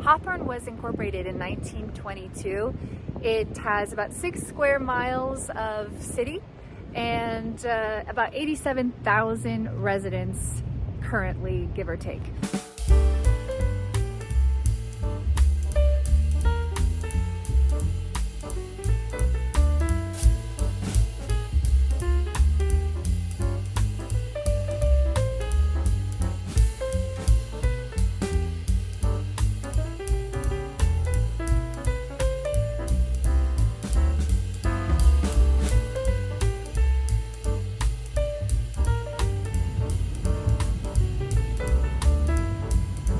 Hawthorne was incorporated in 1922. It has about 6 square miles of city and about 87,000 residents currently, give or take.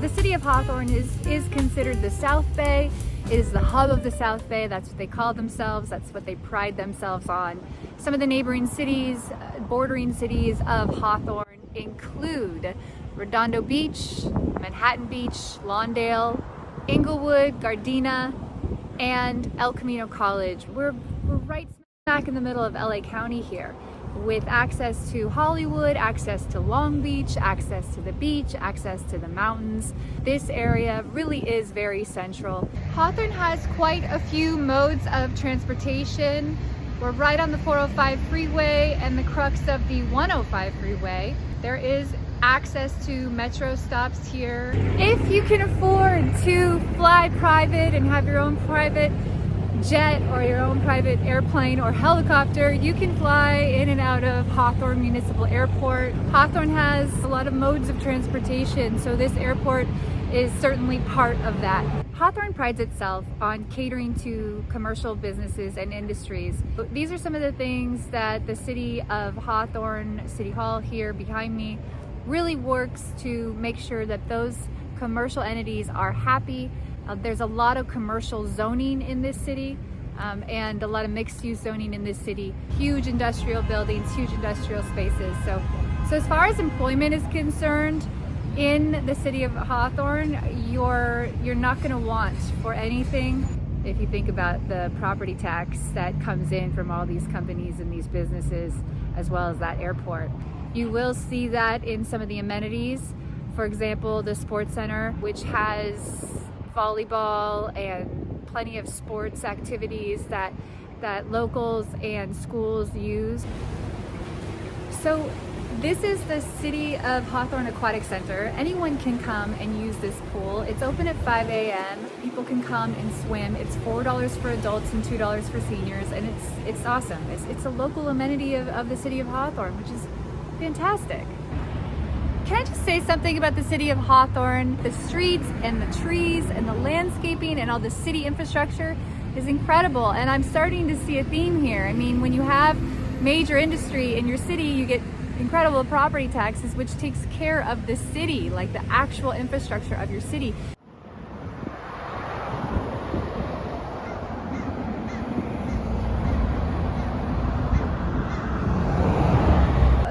The city of Hawthorne is considered the South Bay. It is the hub of the South Bay. That's what they call themselves. That's what they pride themselves on. Some of the neighboring cities, bordering cities of Hawthorne include Redondo Beach, Manhattan Beach, Lawndale, Inglewood, Gardena, and El Camino College. We're right smack in the middle of LA County here, with access to Hollywood, access to Long Beach, access to the beach, access to the mountains. This area really is very central. Hawthorne has quite a few modes of transportation. We're right on the 405 freeway and the crux of the 105 freeway. There is access to metro stops here. If you can afford to fly private and have your own private jet or your own private airplane or helicopter, you can fly in and out of Hawthorne Municipal Airport. Hawthorne has a lot of modes of transportation, so this airport is certainly part of that. Hawthorne prides itself on catering to commercial businesses and industries. These are some of the things that the city of Hawthorne, City Hall here behind me, really works to make sure that those commercial entities are happy. There's a lot of commercial zoning in this city and a lot of mixed-use zoning in this city. Huge industrial buildings, huge industrial spaces. So as far as employment is concerned, in the city of Hawthorne, you're not going to want for anything if you think about the property tax that comes in from all these companies and these businesses, as well as that airport. You will see that in some of the amenities. For example, the sports center, which has volleyball and plenty of sports activities that locals and schools use. So this is the City of Hawthorne Aquatic Center. Anyone can come and use this pool. It's open at 5 a.m. People can come and swim. It's $4 for adults and $2 for seniors, and it's awesome. It's a local amenity of the City of Hawthorne, which is fantastic. Can I just say something about the city of Hawthorne? The streets and the trees and the landscaping and all the city infrastructure is incredible, and I'm starting to see a theme here. I mean, when you have major industry in your city, you get incredible property taxes, which takes care of the city, like the actual infrastructure of your city.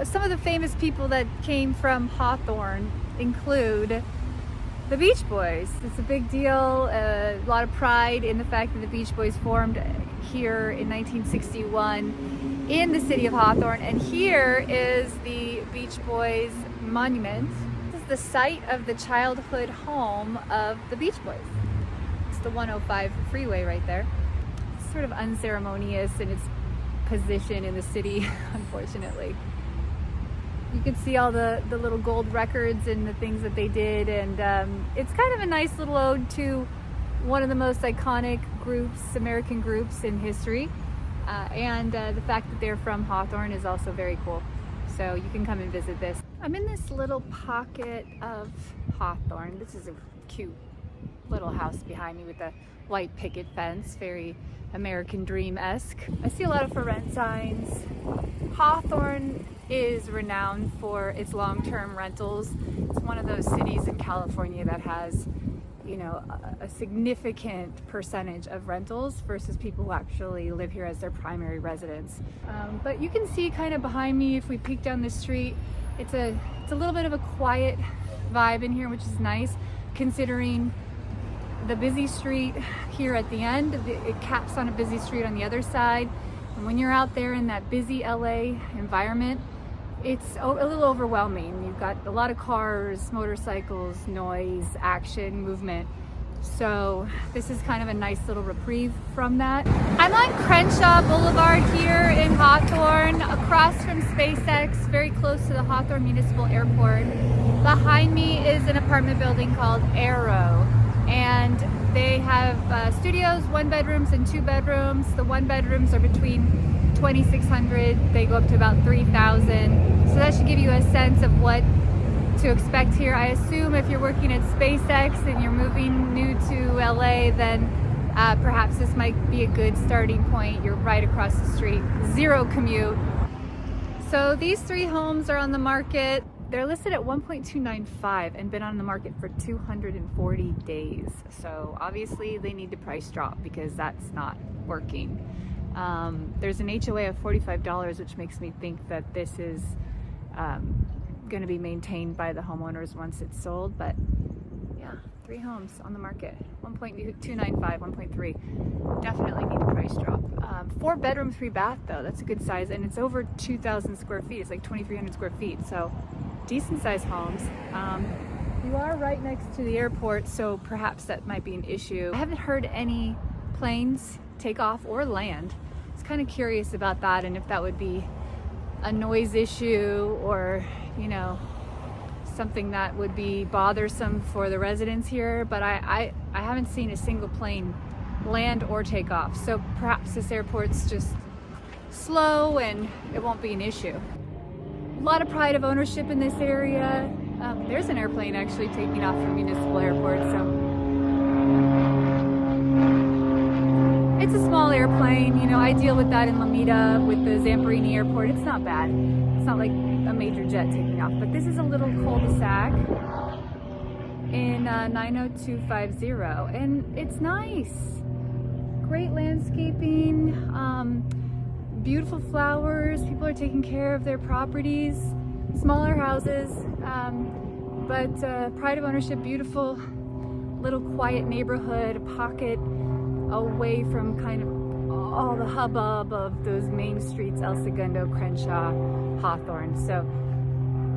Some of the famous people that came from Hawthorne include the Beach Boys. It's a big deal, a lot of pride in the fact that the Beach Boys formed here in 1961 in the city of Hawthorne, and here is the Beach Boys monument. This is the site of the childhood home of the Beach Boys. It's the 105 freeway right there. It's sort of unceremonious in its position in the city, unfortunately. You can see all the little gold records and the things that they did, and it's kind of a nice little ode to one of the most iconic groups, American groups in history, and the fact that they're from Hawthorne is also very cool. So you can come and visit this. I'm in this little pocket of Hawthorne. This is a cute little house behind me with a white picket fence, very American Dream-esque. I see a lot of for rent signs. Hawthorne is renowned for its long-term rentals. It's one of those cities in California that has, you know, a significant percentage of rentals versus people who actually live here as their primary residence. But you can see kind of behind me, if we peek down the street, it's a little bit of a quiet vibe in here, which is nice considering the busy street here at the end. It caps on a busy street on the other side. And when you're out there in that busy LA environment, it's a little overwhelming. You've got a lot of cars, motorcycles, noise, action, movement. So this is kind of a nice little reprieve from that. I'm on Crenshaw Boulevard here in Hawthorne, across from SpaceX, very close to the Hawthorne Municipal Airport. Behind me is an apartment building called Arrow, and they have studios, 1 bedrooms and 2 bedrooms. The 1 bedrooms are between $2,600, they go up to about $3,000. So that should give you a sense of what to expect here. I assume if you're working at SpaceX and you're moving new to LA, then perhaps this might be a good starting point. You're right across the street, 0 commute. So these 3 homes are on the market. They're listed at 1.295 and been on the market for 240 days. So obviously they need to price drop because that's not working. There's an HOA of $45, which makes me think that this is going to be maintained by the homeowners once it's sold. But yeah, 3 homes on the market, 1.295, 1.3. Definitely need a price drop. 4 bedroom, 3 bath though. That's a good size, and it's over 2,000 square feet. It's like 2,300 square feet. So decent sized homes. You are right next to the airport, so perhaps that might be an issue. I haven't heard any planes take off or land. I was kind of curious about that, and if that would be a noise issue or, you know, something that would be bothersome for the residents here. But I haven't seen a single plane land or take off, so perhaps this airport's just slow and it won't be an issue. A lot of pride of ownership in this area. There's an airplane actually taking off from Municipal Airport, so it's a small airplane. You know, I deal with that in Lomita with the Zamperini Airport. It's not bad. It's not like a major jet taking off, but this is a little cul-de-sac in 90250, and it's nice. Great landscaping, beautiful flowers. People are taking care of their properties. Smaller houses, but pride of ownership. Beautiful little quiet neighborhood, a pocket away from kind of all the hubbub of those main streets, El Segundo, Crenshaw, Hawthorne. So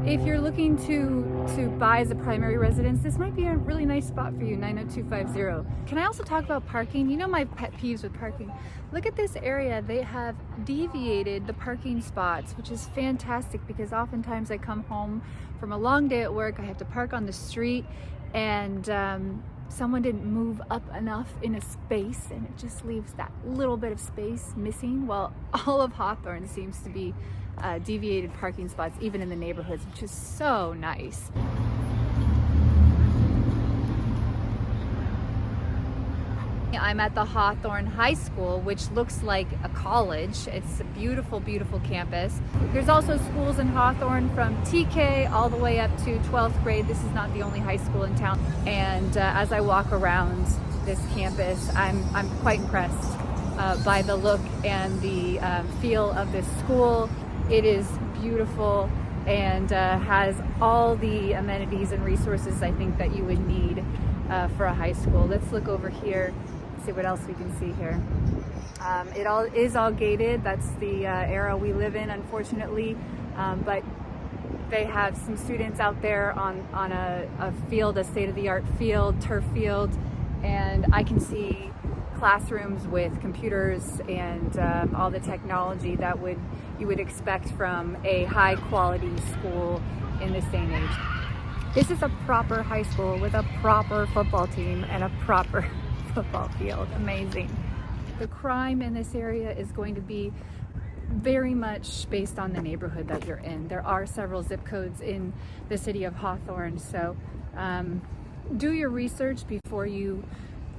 if you're looking to buy as a primary residence, this might be a really nice spot for you, 90250. Can I also talk about parking? You know my pet peeves with parking. Look at this area. They have deviated the parking spots, which is fantastic because oftentimes I come home from a long day at work, I have to park on the street, and someone didn't move up enough in a space, and it just leaves that little bit of space missing. Well, all of Hawthorne seems to be deviated parking spots, even in the neighborhoods, which is so nice. I'm at the Hawthorne High School, which looks like a college. It's a beautiful, beautiful campus. There's also schools in Hawthorne from TK all the way up to 12th grade. This is not the only high school in town. And as I walk around this campus, I'm quite impressed by the look and the feel of this school. It is beautiful and has all the amenities and resources I think that you would need for a high school. Let's look over here, see what else we can see here. It all is all gated. That's the era we live in, unfortunately. But they have some students out there on a field, a state-of-the-art field, turf field, and I can see classrooms with computers and all the technology that you would expect from a high-quality school in this day and age. This is a proper high school with a proper football team and a proper football field. Amazing. The crime in this area is going to be very much based on the neighborhood that you're in. There are several zip codes in the city of Hawthorne, so do your research before you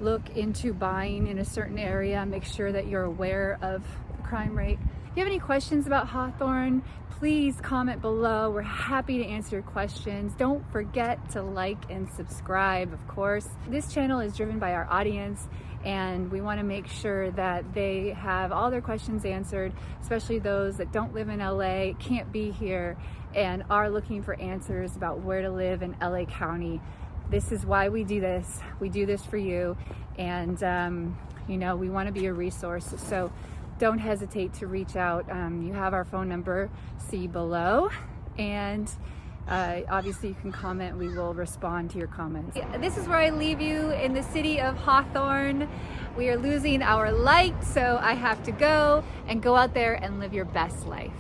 look into buying in a certain area. Make sure that you're aware of the crime rate. If you have any questions about Hawthorne, please comment below. We're happy to answer your questions. Don't forget to like and subscribe, of course. This channel is driven by our audience, and we want to make sure that they have all their questions answered, especially those that don't live in LA, can't be here, and are looking for answers about where to live in LA County. This is why we do this. We do this for you, and you know, we want to be a resource. So don't hesitate to reach out. You have our phone number, see below, and Obviously you can comment, we will respond to your comments. This is where I leave you in the city of Hawthorne. We are losing our light, so I have to go out there and live your best life.